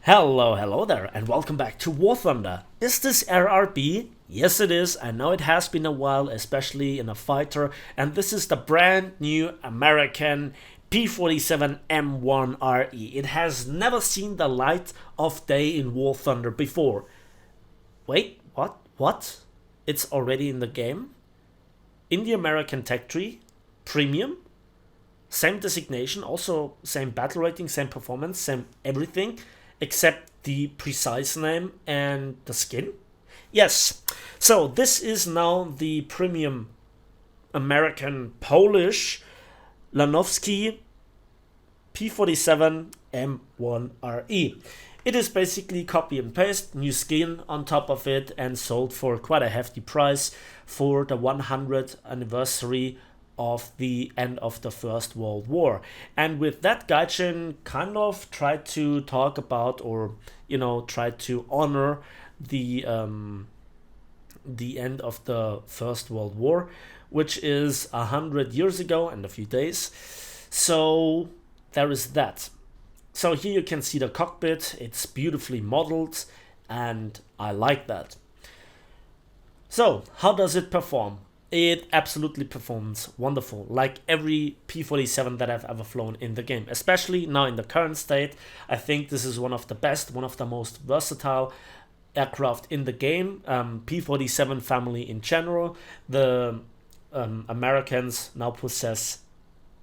Hello there, and welcome back to War Thunder. Is this RRB? Yes, it is. I know it has been a while, especially in a fighter, and this is the brand new American P-47M-1-RE. It has never seen the light of day in War Thunder before. Wait, what? What? It's already in the game? In the American tech tree? Premium? Same designation, also same battle rating, same performance, same everything, except the precise name and the skin. Yes, so this is now the premium American Polish Lanovski P-47M-1-RE. It is basically copy and paste, new skin on top of it, and sold for quite a hefty price for the 100th anniversary of the end of the First World War. And with that, Gaijin kind of tried to talk about, or tried to honor the end of the First World War, which is 100 years ago and a few days. So there is that. So here you can see the cockpit. It's beautifully modeled, and I like that. So how does it perform? It absolutely performs wonderful, like every P-47 that I've ever flown in the game, especially now in the current state. I think this is one of the best, one of the most versatile aircraft in the game. P-47 family in general. The Americans now possess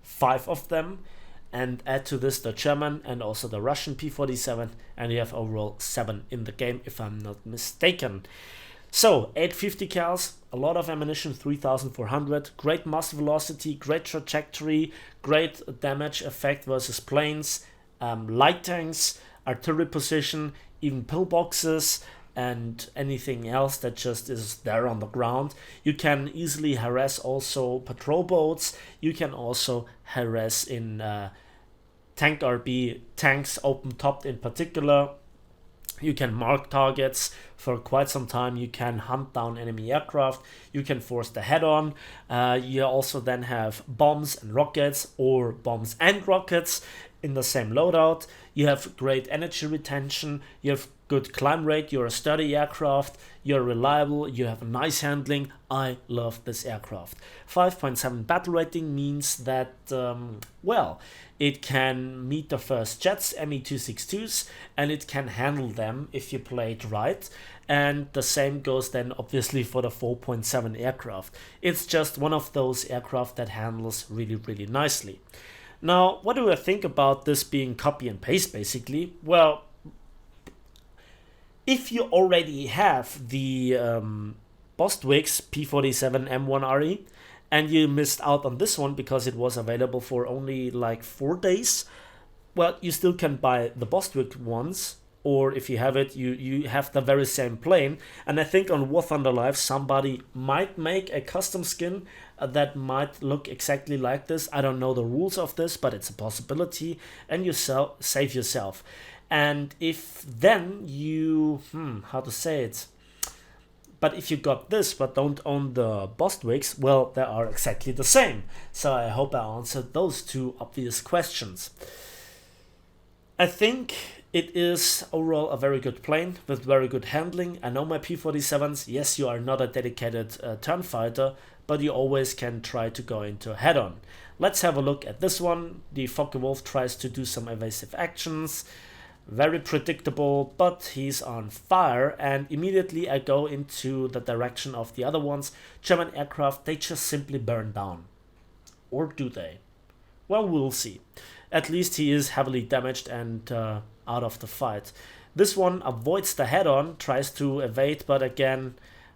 5 of them, and add to this the German and also the Russian P-47, and you have overall 7 in the game, if I'm not mistaken. So 850 cals, a lot of ammunition, 3400, great mass velocity, great trajectory, great damage effect versus planes, light tanks, artillery position, even pillboxes, and anything else that just is there on the ground. You can easily harass also patrol boats. You can also harass in tank RB, tanks open topped in particular. You can mark targets for quite some time. You can hunt down enemy aircraft. You can force the head-on. You also then have bombs and rockets, or bombs and rockets in the same loadout. You have great energy retention. You have good climb rate. You're a sturdy aircraft. You're reliable. You have nice handling. I love this aircraft. 5.7 battle rating means that, it can meet the first jets, Me-262s, and it can handle them if you play it right. And the same goes then obviously for the 4.7 aircraft. It's just one of those aircraft that handles really, really nicely. Now, what do I think about this being copy and paste basically? Well, if you already have the Bostwick's P-47M-1-RE, and you missed out on this one because it was available for only like 4 days, well, you still can buy the Bostwick ones, or if you have it, you have the very same plane. And I think on War Thunder Live somebody might make a custom skin that might look exactly like this. I don't know the rules of this, but it's a possibility, and you save yourself. And if then you, how to say it? But if you got this but don't own the Bostwicks, well, they are exactly the same. So I hope I answered those 2 obvious questions. I think it is overall a very good plane with very good handling. I know my P-47s, yes, you are not a dedicated turn fighter, but you always can try to go into head-on. Let's have a look at this one. The Focke-Wulf tries to do some evasive actions. Very predictable, but he's on fire, and immediately I go into the direction of the other ones. German aircraft, they just simply burn down. Or do they? Well, we'll see. At least he is heavily damaged and out of the fight. This one avoids the head-on, tries to evade, but again,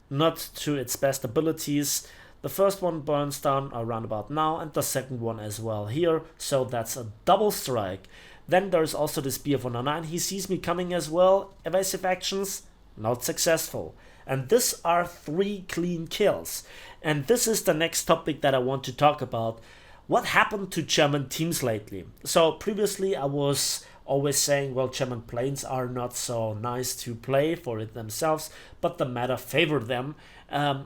not to its best abilities. The first one burns down around about now, and the second one as well here, so that's a double strike. Then there's also this BF-109. He sees me coming as well. Evasive actions, not successful. And these are 3 clean kills. And this is the next topic that I want to talk about. What happened to German teams lately? So previously I was always saying, well, German planes are not so nice to play for it themselves, but the meta favored them,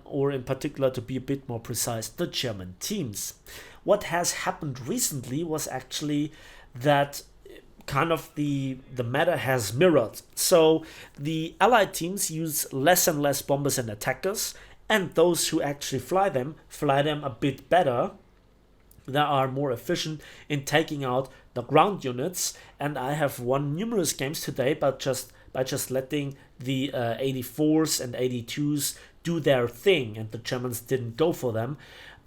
or in particular, to be a bit more precise, the German teams. What has happened recently was actually that kind of the meta has mirrored. So the allied teams use less and less bombers and attackers, and those who actually fly them a bit better. They are more efficient in taking out the ground units, and I have won numerous games today by just letting the 84s and 82s do their thing, and the Germans didn't go for them.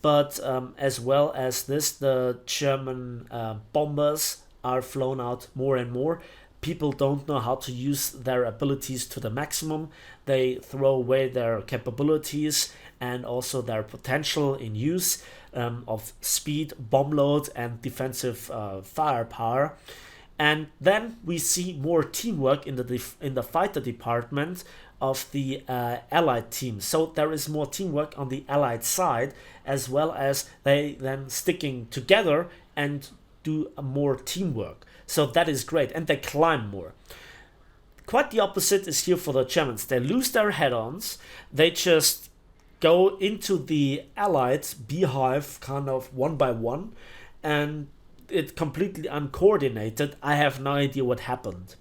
But as well as this, the German bombers are flown out more and more. People don't know how to use their abilities to the maximum. They throw away their capabilities and also their potential in use of speed, bomb load, and defensive firepower. And then we see more teamwork in the fighter department of the allied team. So there is more teamwork on the allied side, as well as they then sticking together and do more teamwork. So that is great, and they climb more. Quite the opposite is here for the Germans. They lose their head-ons. They just go into the allied beehive kind of one by one, and it's completely uncoordinated. I have no idea what happened.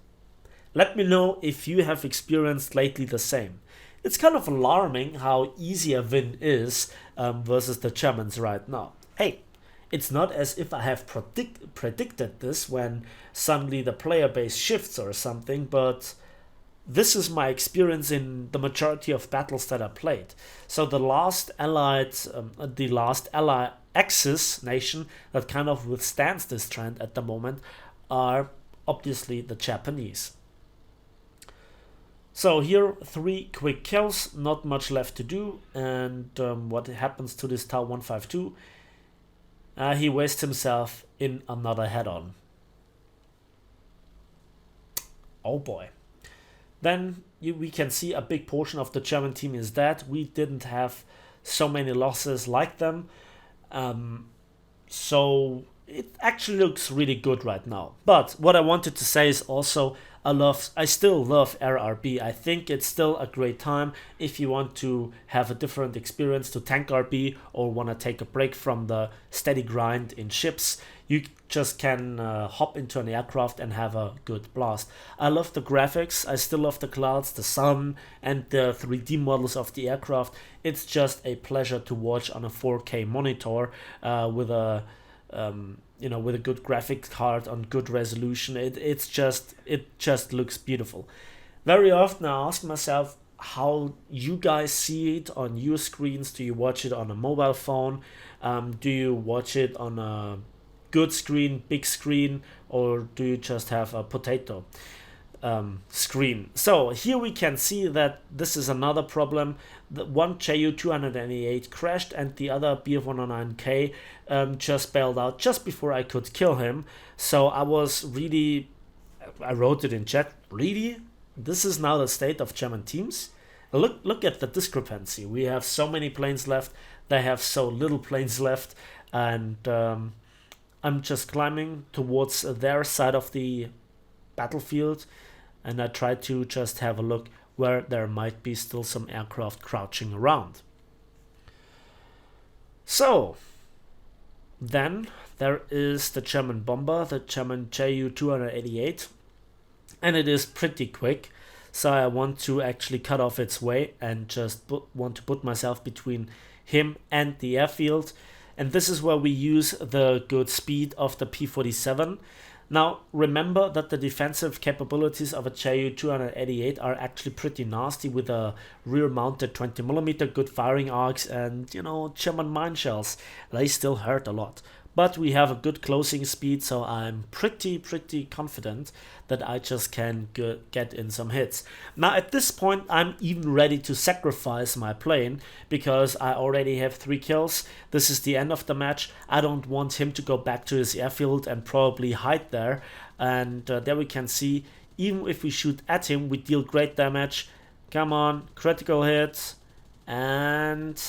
Let me know if you have experienced lately the same. It's kind of alarming how easy a win is versus the Germans right now. Hey, it's not as if I have predicted this when suddenly the player base shifts or something, but this is my experience in the majority of battles that I played. So the last allied Axis nation that kind of withstands this trend at the moment are obviously the Japanese. So here, 3 quick kills, not much left to do. And what happens to this Tau 152? He wastes himself in another head-on. Oh boy. Then we can see a big portion of the German team is dead. We didn't have so many losses like them. So it actually looks really good right now. But what I wanted to say is also I still love RRB. I think it's still a great time if you want to have a different experience to tank RB or want to take a break from the steady grind in ships. You just can hop into an aircraft and have a good blast. I love the graphics. I still love the clouds, the sun, and the 3D models of the aircraft. It's just a pleasure to watch on a 4K monitor with a with a good graphics card on good resolution. It just looks beautiful. Very often I ask myself how you guys see it on your screens. Do you watch it on a mobile phone? Do you watch it on a good screen, big screen, or do you just have a potato screen? So here we can see that this is another problem. The one Ju-288 crashed and the other BF-109K just bailed out just before I could kill him. So I wrote it in chat, really? This is now the state of German teams? Look at the discrepancy. We have so many planes left, they have so little planes left, and I'm just climbing towards their side of the battlefield, and I try to just have a look where there might be still some aircraft crouching around. So then there is the German bomber, the German Ju-288, and it is pretty quick. So I want to actually cut off its way and just want to put myself between him and the airfield. And this is where we use the good speed of the P-47. Now, remember that the defensive capabilities of a Ju-288 are actually pretty nasty with a rear-mounted 20mm, good firing arcs, and, German mine shells. They still hurt a lot. But we have a good closing speed, so I'm pretty confident that I just can get in some hits. Now, at this point, I'm even ready to sacrifice my plane because I already have 3 kills. This is the end of the match. I don't want him to go back to his airfield and probably hide there. And there we can see, even if we shoot at him, we deal great damage. Come on, critical hit and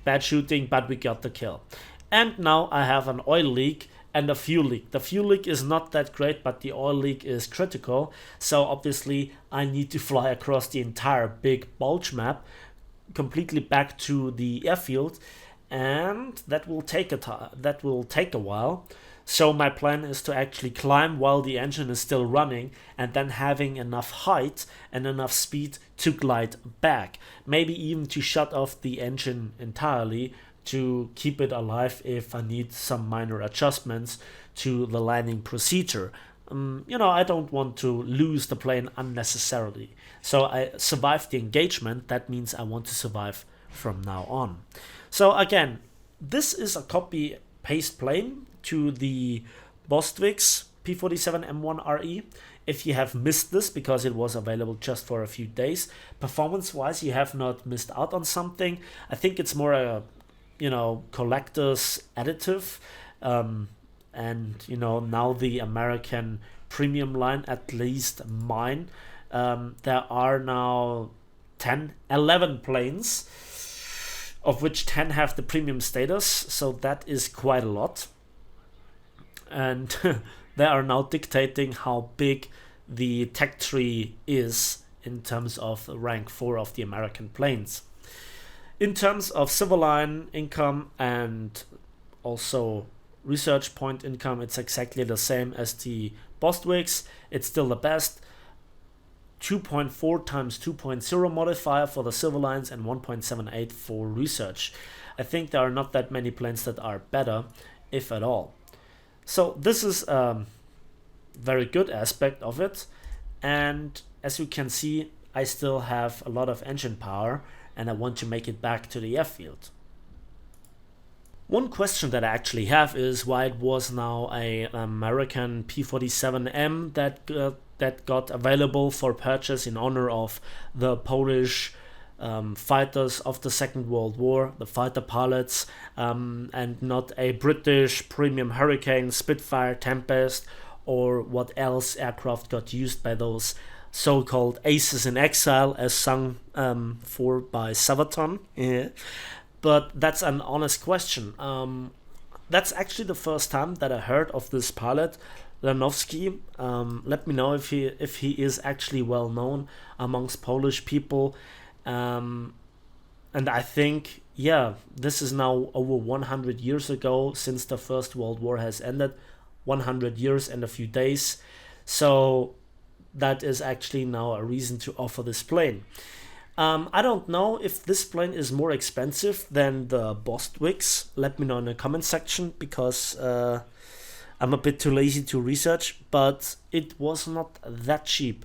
bad shooting, but we got the kill. And now I have an oil leak and a fuel leak. The fuel leak is not that great, but the oil leak is critical. So obviously I need to fly across the entire big bulge map completely back to the airfield. and that will take a while. So my plan is to actually climb while the engine is still running, and then having enough height and enough speed to glide back. Maybe even to shut off the engine entirely to keep it alive if I need some minor adjustments to the landing procedure. I don't want to lose the plane unnecessarily. So I survived the engagement. That means I want to survive from now on. So again, this is a copy-paste plane to the Bostwick's P-47M-1-RE. If you have missed this because it was available just for a few days, performance-wise, you have not missed out on something. I think it's more a, collector's additive. And now the American premium line, at least mine, there are now 11 planes, of which 10 have the premium status, so that is quite a lot. And they are now dictating how big the tech tree is in terms of rank 4 of the American planes. In terms of civil line income and also research point income, it's exactly the same as the Bostwick's. It's still the best. 2.4 times 2.0 modifier for the civil lines and 1.78 for research. I think there are not that many planes that are better, if at all. So this is a very good aspect of it. And as you can see, I still have a lot of engine power and I want to make it back to the airfield. One question that I actually have is why it was now an American P-47M that got available for purchase in honor of the Polish fighters of the Second World War, the fighter pilots, and not a British premium Hurricane, Spitfire, Tempest, or what else aircraft got used by those so-called aces in exile, as sung for by Syphon. Yeah. But that's an honest question. That's actually the first time that I heard of this pilot, Lanovski. Let me know if he is actually well known amongst Polish people. And I think, this is now over 100 years ago since the First World War has ended. 100 years and a few days. So that is actually now a reason to offer this plane. I don't know if this plane is more expensive than the Bostwick's. Let me know in the comment section, because I'm a bit too lazy to research, but it was not that cheap.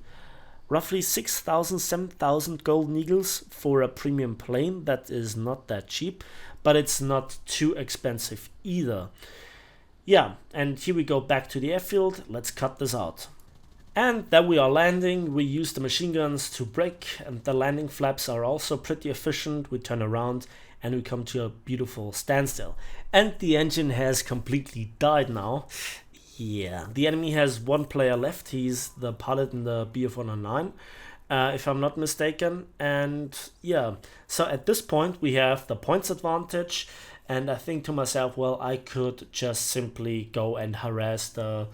Roughly 6,000, 7,000 golden eagles for a premium plane. That is not that cheap, but it's not too expensive either. Yeah, and here we go back to the airfield. Let's cut this out. And then we are landing. We use the machine guns to brake, and the landing flaps are also pretty efficient. We turn around and we come to a beautiful standstill. And the engine has completely died now. Yeah, the enemy has one player left. He's the pilot in the Bf-109, if I'm not mistaken. And yeah, so at this point we have the points advantage. And I think to myself, well, I could just simply go and harass the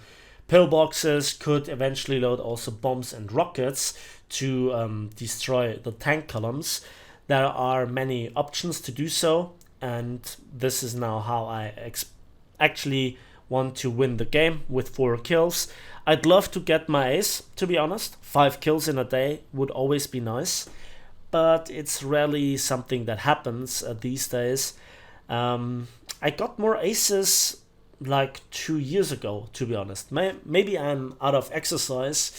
pillboxes, could eventually load also bombs and rockets to destroy the tank columns. There are many options to do so, and this is now how I actually want to win the game with 4 kills. I'd love to get my ace, to be honest. 5 kills in a day would always be nice, but it's rarely something that happens these days. I got more aces like 2 years ago, to be honest. Maybe I'm out of exercise,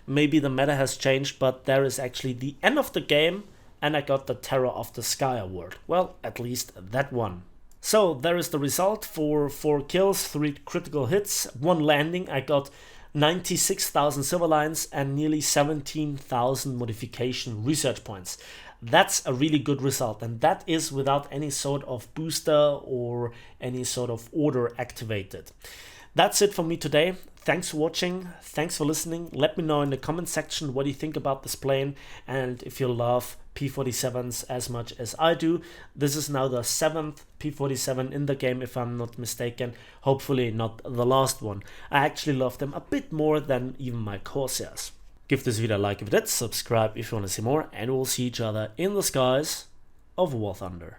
maybe the meta has changed, but there is actually the end of the game and I got the Terror of the Sky award. Well, at least that one. So there is the result for 4 kills, 3 critical hits, 1 landing. I got 96,000 silver lines and nearly 17,000 modification research points. That's a really good result, and that is without any sort of booster or any sort of order activated. That's it for me today. Thanks for watching, thanks for listening. Let me know in the comment section what you think about this plane, and if you love P-47s as much as I do. This is now the 7th P-47 in the game, if I'm not mistaken. Hopefully not the last one. I actually love them a bit more than even my Corsairs. Give this video a like if you did, subscribe if you want to see more, and we'll see each other in the skies of War Thunder.